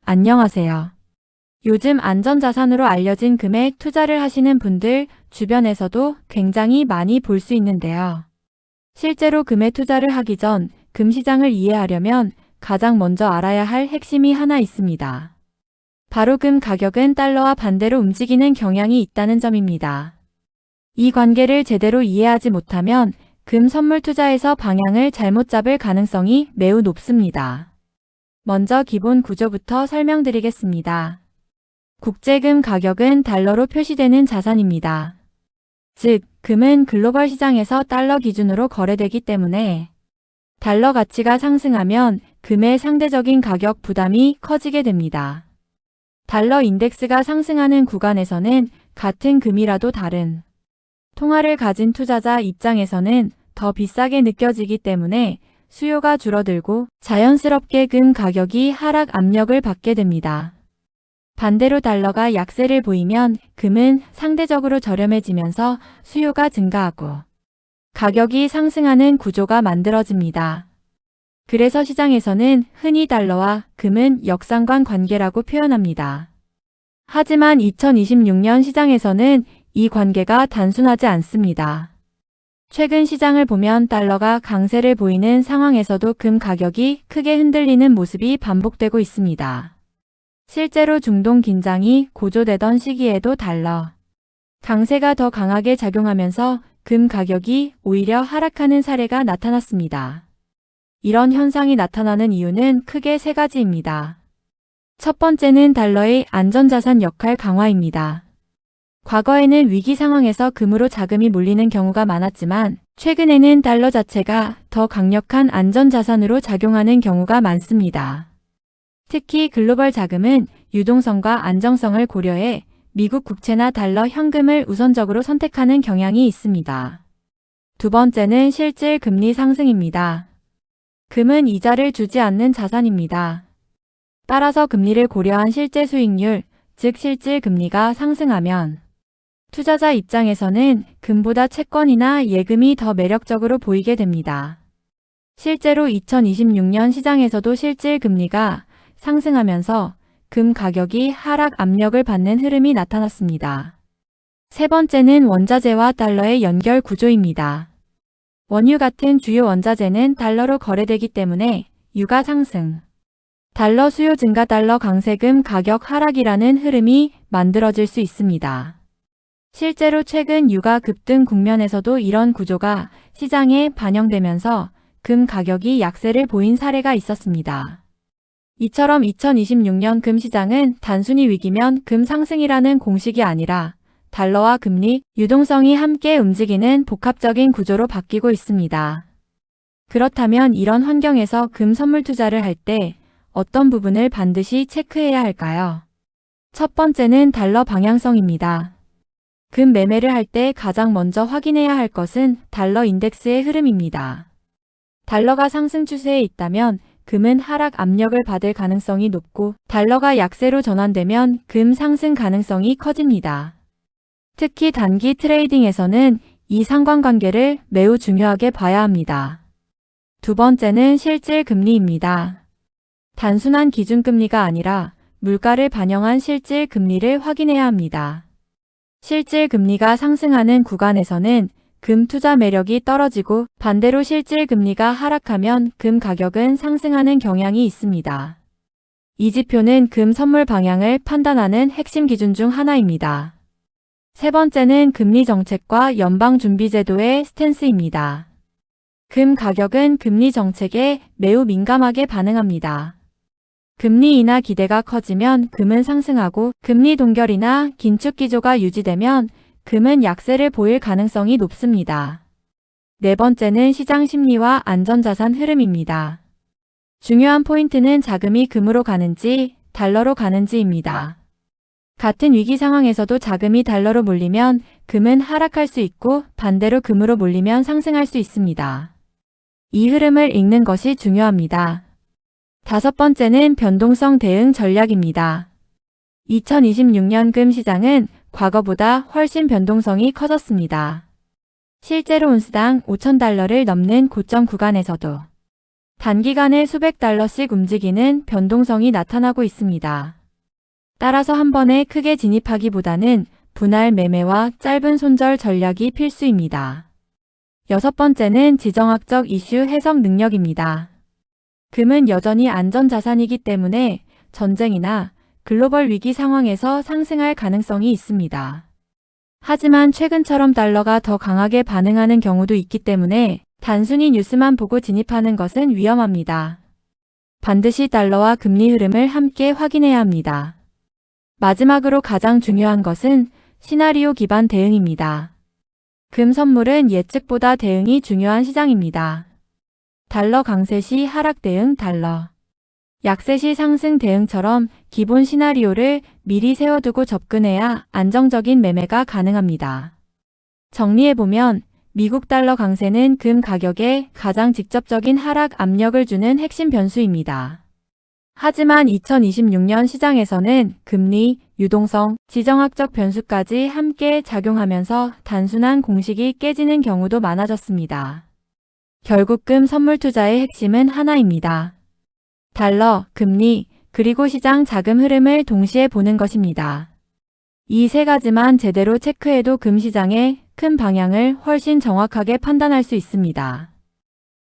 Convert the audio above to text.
안녕하세요. 요즘 안전자산으로 알려진 금에 투자를 하시는 분들 주변에서도 굉장히 많이 볼 수 있는데요. 실제로 금에 투자를 하기 전 금 시장을 이해하려면 가장 먼저 알아야 할 핵심이 하나 있습니다. 바로 금 가격은 달러와 반대로 움직이는 경향이 있다는 점입니다. 이 관계를 제대로 이해하지 못하면 금 선물 투자에서 방향을 잘못 잡을 가능성이 매우 높습니다. 먼저 기본 구조부터 설명드리겠습니다. 국제금 가격은 달러로 표시되는 자산입니다. 즉, 금은 글로벌 시장에서 달러 기준으로 거래되기 때문에 달러 가치가 상승하면 금의 상대적인 가격 부담이 커지게 됩니다. 달러 인덱스가 상승하는 구간에서는 같은 금이라도 다른 통화를 가진 투자자 입장에서는 더 비싸게 느껴지기 때문에 수요가 줄어들고 자연스럽게 금 가격이 하락 압력을 받게 됩니다. 반대로 달러가 약세를 보이면 금은 상대적으로 저렴해지면서 수요가 증가하고 가격이 상승하는 구조가 만들어집니다. 그래서 시장에서는 흔히 달러와 금은 역상관 관계라고 표현합니다. 하지만 2026년 시장에서는 이 관계가 단순하지 않습니다. 최근 시장을 보면 달러가 강세를 보이는 상황에서도 금 가격이 크게 흔들리는 모습이 반복되고 있습니다. 실제로 중동 긴장이 고조되던 시기에도 달러 강세가 더 강하게 작용하면서 금 가격이 오히려 하락하는 사례가 나타났습니다. 이런 현상이 나타나는 이유는 크게 세 가지입니다. 첫 번째는 달러의 안전자산 역할 강화입니다. 과거에는 위기 상황에서 금으로 자금이 몰리는 경우가 많았지만 최근에는 달러 자체가 더 강력한 안전자산으로 작용하는 경우가 많습니다. 특히 글로벌 자금은 유동성과 안정성을 고려해 미국 국채나 달러 현금을 우선적으로 선택하는 경향이 있습니다. 두 번째는 실질 금리 상승입니다. 금은 이자를 주지 않는 자산입니다. 따라서 금리를 고려한 실제 수익률, 즉 실질 금리가 상승하면 투자자 입장에서는 금보다 채권이나 예금이 더 매력적으로 보이게 됩니다. 실제로 2026년 시장에서도 실질 금리가 상승하면서 금 가격이 하락 압력을 받는 흐름이 나타났습니다. 세 번째는 원자재와 달러의 연결 구조입니다. 원유 같은 주요 원자재는 달러로 거래되기 때문에 유가 상승, 달러 수요 증가, 달러 강세, 금 가격 하락이라는 흐름이 만들어질 수 있습니다. 실제로 최근 유가 급등 국면에서도 이런 구조가 시장에 반영되면서 금 가격이 약세를 보인 사례가 있었습니다. 이처럼 2026년 금 시장은 단순히 위기면 금 상승이라는 공식이 아니라 달러와 금리, 유동성이 함께 움직이는 복합적인 구조로 바뀌고 있습니다. 그렇다면 이런 환경에서 금 선물 투자를 할 때 어떤 부분을 반드시 체크해야 할까요? 첫 번째는 달러 방향성입니다. 금 매매를 할 때 가장 먼저 확인해야 할 것은 달러 인덱스의 흐름입니다. 달러가 상승 추세에 있다면 금은 하락 압력을 받을 가능성이 높고 달러가 약세로 전환되면 금 상승 가능성이 커집니다. 특히 단기 트레이딩에서는 이 상관관계를 매우 중요하게 봐야 합니다. 두 번째는 실질 금리입니다. 단순한 기준금리가 아니라 물가를 반영한 실질 금리를 확인해야 합니다. 실질 금리가 상승하는 구간에서는 금 투자 매력이 떨어지고 반대로 실질 금리가 하락하면 금 가격은 상승하는 경향이 있습니다. 이 지표는 금 선물 방향을 판단하는 핵심 기준 중 하나입니다. 세 번째는 금리 정책과 연방준비제도의 스탠스입니다. 금 가격은 금리 정책에 매우 민감하게 반응합니다. 금리 인하 기대가 커지면 금은 상승하고 금리 동결이나 긴축 기조가 유지되면 금은 약세를 보일 가능성이 높습니다. 네 번째는 시장 심리와 안전자산 흐름입니다. 중요한 포인트는 자금이 금으로 가는지 달러로 가는지입니다. 같은 위기 상황에서도 자금이 달러로 몰리면 금은 하락할 수 있고 반대로 금으로 몰리면 상승할 수 있습니다. 이 흐름을 읽는 것이 중요합니다. 다섯 번째는 변동성 대응 전략입니다. 2026년 금 시장은 과거보다 훨씬 변동성이 커졌습니다. 실제로 온스당 $5,000를 넘는 고점 구간에서도 단기간에 수백 달러씩 움직이는 변동성이 나타나고 있습니다. 따라서 한 번에 크게 진입하기보다는 분할 매매와 짧은 손절 전략이 필수입니다. 여섯 번째는 지정학적 이슈 해석 능력입니다. 금은 여전히 안전자산이기 때문에 전쟁이나 글로벌 위기 상황에서 상승할 가능성이 있습니다. 하지만 최근처럼 달러가 더 강하게 반응하는 경우도 있기 때문에 단순히 뉴스만 보고 진입하는 것은 위험합니다. 반드시 달러와 금리 흐름을 함께 확인해야 합니다. 마지막으로 가장 중요한 것은 시나리오 기반 대응입니다. 금 선물은 예측보다 대응이 중요한 시장입니다. 달러 강세 시 하락 대응 달러, 약세 시 상승 대응처럼 기본 시나리오를 미리 세워두고 접근해야 안정적인 매매가 가능합니다. 정리해보면 미국 달러 강세는 금 가격에 가장 직접적인 하락 압력을 주는 핵심 변수입니다. 하지만 2026년 시장에서는 금리, 유동성, 지정학적 변수까지 함께 작용하면서 단순한 공식이 깨지는 경우도 많아졌습니다. 결국 금 선물 투자의 핵심은 하나입니다. 달러, 금리, 그리고 시장 자금 흐름을 동시에 보는 것입니다. 이 세 가지만 제대로 체크해도 금 시장의 큰 방향을 훨씬 정확하게 판단할 수 있습니다.